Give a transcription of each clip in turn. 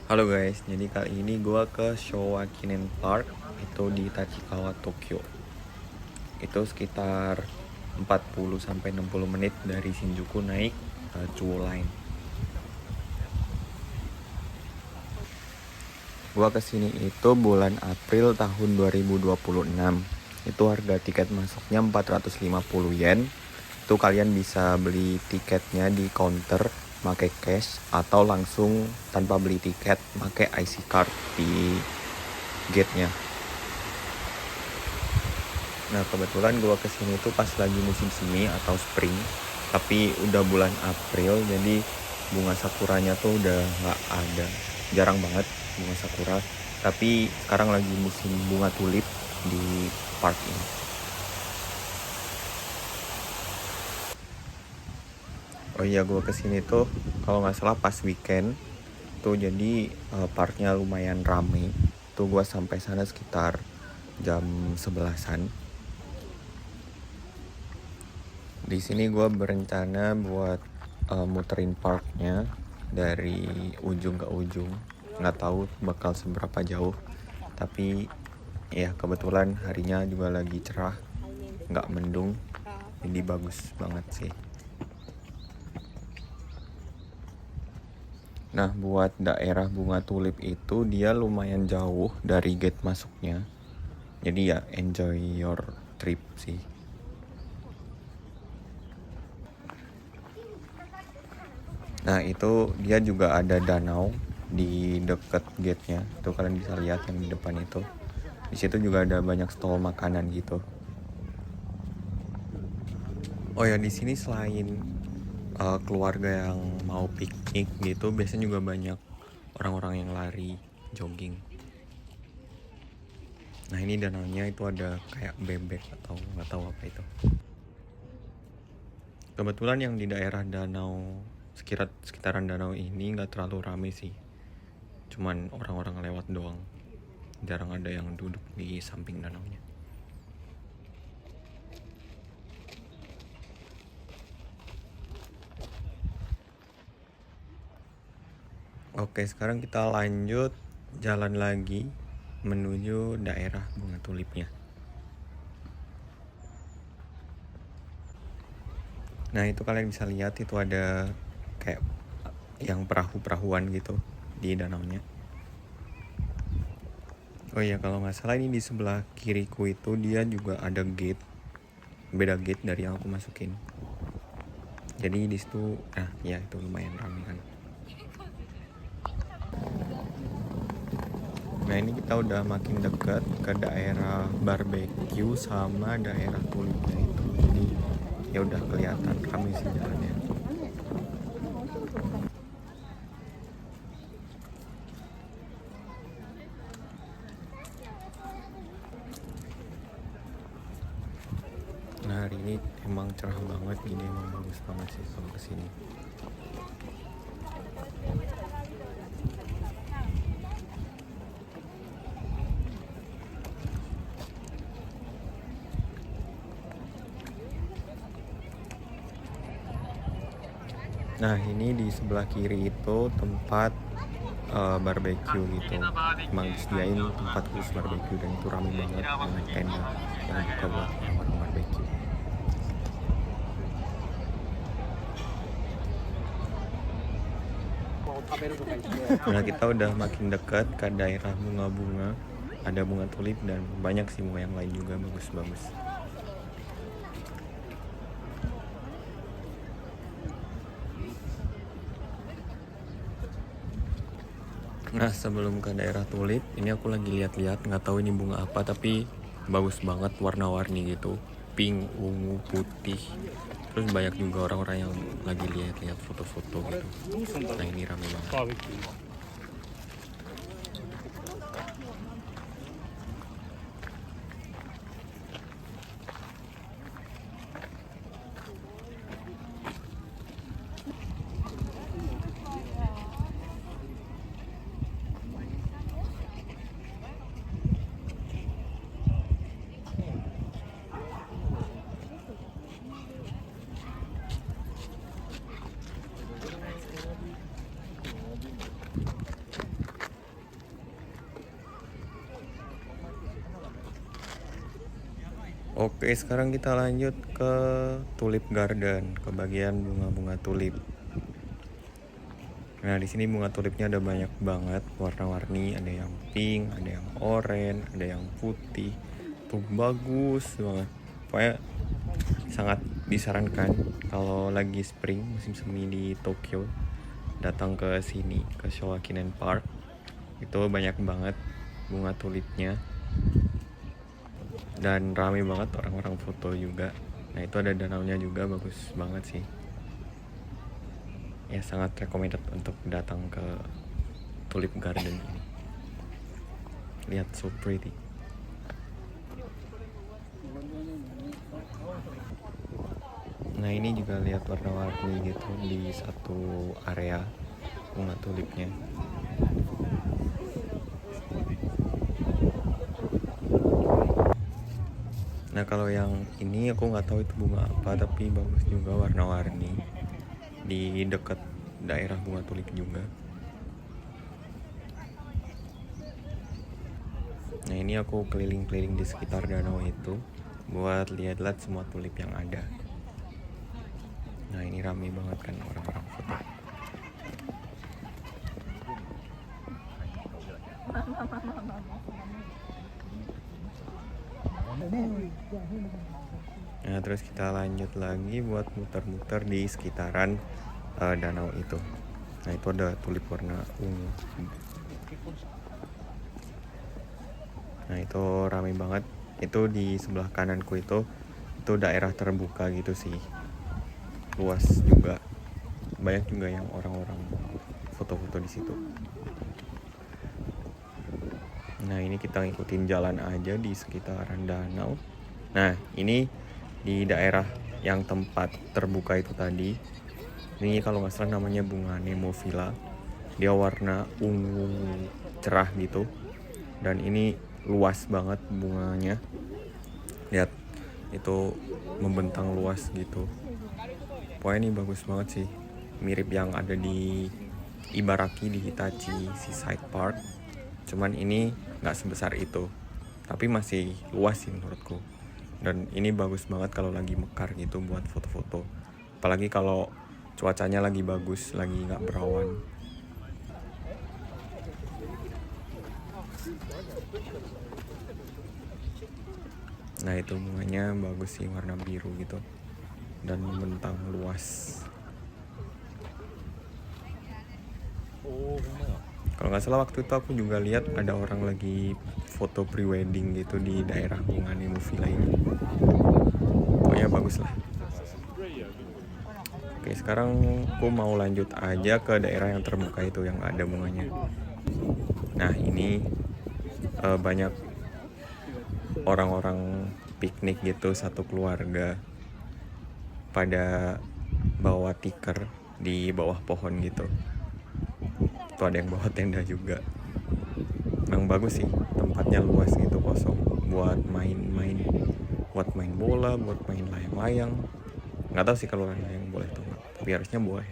Halo guys, jadi kali ini gue ke Showa Kinen Park itu di Tachikawa, Tokyo. Itu sekitar 40-60 menit dari Shinjuku naik Chuo Line. Gue kesini itu bulan April tahun 2026. Itu harga tiket masuknya 450 yen. Itu kalian bisa beli tiketnya di counter pakai cash atau langsung tanpa beli tiket pakai IC card di gate-nya. Nah kebetulan gue kesini tuh pas lagi musim semi atau spring, tapi udah bulan April, jadi bunga sakuranya tuh udah nggak ada, jarang banget bunga sakura. Tapi sekarang lagi musim bunga tulip di park ini. Oh iya, gue kesini tuh kalau nggak salah pas weekend tuh, jadi parknya lumayan rame. Tuh gue sampai sana sekitar jam 11-an. Di sini gue berencana buat muterin parknya dari ujung ke ujung. Nggak tahu bakal seberapa jauh, tapi ya kebetulan harinya juga lagi cerah, nggak mendung, jadi bagus banget sih. Nah buat daerah bunga tulip itu dia lumayan jauh dari gate masuknya, jadi ya enjoy your trip sih. Nah itu dia juga ada danau di deket gate-nya. Tuh kalian bisa lihat yang di depan itu. Di situ juga ada banyak stall makanan gitu. Oh ya, di sini selain keluarga yang mau piknik gitu, biasanya juga banyak orang-orang yang lari, jogging. Nah ini danaunya itu ada kayak bebek atau nggak tahu apa itu. Kebetulan yang di daerah danau, sekitaran danau ini nggak terlalu rame sih. Cuman orang-orang lewat doang. Jarang ada yang duduk di samping danaunya. Oke, sekarang kita lanjut jalan lagi menuju daerah bunga tulipnya. Nah itu kalian bisa lihat itu ada kayak yang perahu-perahuan gitu di danaunya. Oh iya, kalau nggak salah ini di sebelah kiriku itu dia juga ada gate, beda gate dari yang aku masukin. Jadi di situ, nah ya itu lumayan ramai kan. Nah ini kita udah makin dekat ke daerah barbecue sama daerah tulipnya itu. Jadi ya udah kelihatan ramai sih jalannya. Nah hari ini emang cerah banget, ini emang bagus banget sih kalau kesini. Nah ini di sebelah kiri itu tempat barbecue gitu. Emang disediain tempat khusus barbecue dan itu ramai banget, banyak tenda yang buka buat orang-orang barbecue. Nah kita udah makin dekat ke daerah bunga-bunga, ada bunga tulip dan banyak sih bunga yang lain juga bagus-bagus. Nah sebelum ke daerah tulip, ini aku lagi lihat-lihat, nggak tahu ini bunga apa tapi bagus banget, warna-warni gitu, pink, ungu, putih. Terus banyak juga orang-orang yang lagi lihat-lihat foto-foto gitu. Nah ini rame banget. Oke, sekarang kita lanjut ke tulip garden, ke bagian bunga-bunga tulip. Nah, di sini bunga tulipnya ada banyak banget, warna-warni, ada yang pink, ada yang oranye, ada yang putih. Tuh bagus banget. Pokoknya sangat disarankan kalau lagi spring, musim semi di Tokyo, datang ke sini, ke Showa Kinen Park. Itu banyak banget bunga tulipnya. Dan ramai banget orang-orang foto juga. Nah, itu ada danaunya juga, bagus banget sih. Ya, sangat recommended untuk datang ke tulip garden ini. Lihat, so pretty. Nah, ini juga lihat warna-warni gitu di satu area bunga tulipnya. Nah, kalau yang ini aku nggak tahu itu bunga apa, tapi bagus juga warna-warni di dekat daerah bunga tulip juga. Nah, ini aku keliling-keliling di sekitar danau itu buat lihat-lihat semua tulip yang ada. Nah, ini ramai banget kan orang-orang foto. Nah, terus kita lanjut lagi buat muter-muter di sekitaran danau itu. Nah, itu ada tulip warna ungu. Nah, itu ramai banget. Itu di sebelah kananku itu daerah terbuka gitu sih. Luas juga. Banyak juga yang orang-orang foto-foto di situ. Nah, ini kita ngikutin jalan aja di sekitaran danau. Nah, ini di daerah yang tempat terbuka itu tadi. Ini kalau nggak salah namanya bunga Nemophila. Dia warna ungu cerah gitu. Dan ini luas banget bunganya. Lihat, itu membentang luas gitu. Pokoknya ini bagus banget sih. Mirip yang ada di Ibaraki di Hitachi Seaside Park. Cuman ini nggak sebesar itu, tapi masih luas sih menurutku. Dan ini bagus banget kalau lagi mekar gitu buat foto-foto. Apalagi kalau cuacanya lagi bagus, lagi nggak berawan. Nah, itu bunganya bagus sih, warna biru gitu. Dan membentang luas. Kalau nggak salah waktu itu aku juga lihat ada orang lagi foto pre-wedding gitu di daerah bunga Nemophila ini. Pokoknya bagus lah. Oke, sekarang aku mau lanjut aja ke daerah yang terbuka itu yang ada bunganya. Nah, ini banyak orang-orang piknik gitu, satu keluarga pada bawa tikar di bawah pohon gitu. Tuh ada yang bawa tenda juga. Memang bagus sih, tempatnya luas gitu, kosong buat main-main, buat main bola, buat main layang-layang. Nggak tahu sih kalau layang boleh tuh, tapi harusnya boleh.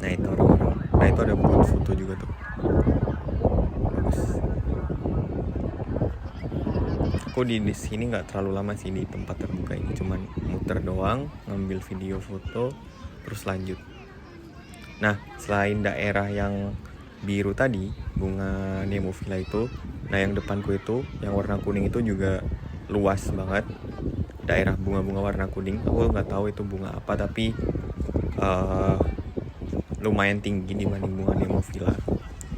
Nah, itu orang-orang. Nah, itu ada booth foto juga tuh. Bagus. Aku di sini nggak terlalu lama sih di tempat terbuka ini, cuman muter doang, ngambil video foto, terus lanjut. Nah, selain daerah yang biru tadi, bunga Nemophila itu, nah yang depanku itu, yang warna kuning itu juga luas banget. Daerah bunga-bunga warna kuning, aku nggak tahu itu bunga apa, tapi lumayan tinggi dibanding bunga Nemophila.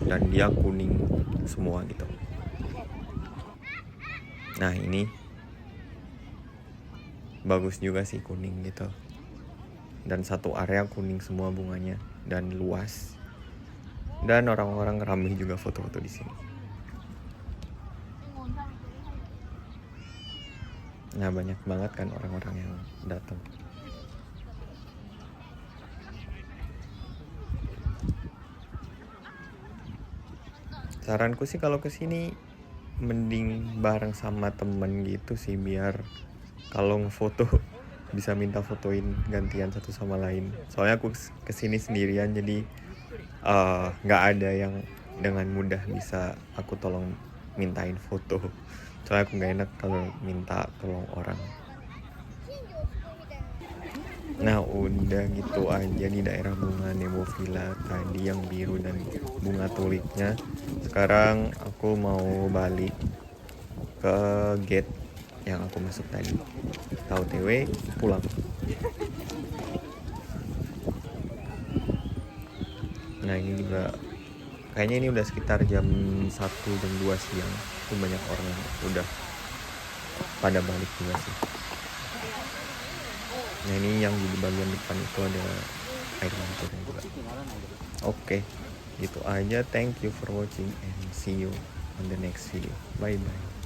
Dan dia kuning semua gitu. Nah, ini bagus juga sih kuning gitu. Dan satu area kuning semua bunganya dan luas. Dan orang-orang ramai juga foto-foto di sini. Nah, banyak banget kan orang-orang yang datang. Saranku sih kalau kesini mending bareng sama temen gitu sih, biar kalau ngefoto bisa minta fotoin gantian satu sama lain. Soalnya aku kesini sendirian, jadi nggak ada yang dengan mudah bisa aku tolong mintain foto. Soalnya aku nggak enak kalau minta tolong orang. Nah udah gitu aja di daerah bunga Nebovilla tadi yang biru dan bunga tulipnya. Sekarang aku mau balik ke gate yang aku masuk tadi. Tahu TW pulang. Nah ini juga kayaknya ini udah sekitar jam 1 jam 2 siang. Itu banyak orang yang udah pada balik juga sih. Nah ini yang di bagian depan itu ada air mancurnya juga. Oke, gitu aja. Thank you for watching and see you on the next video. Bye bye.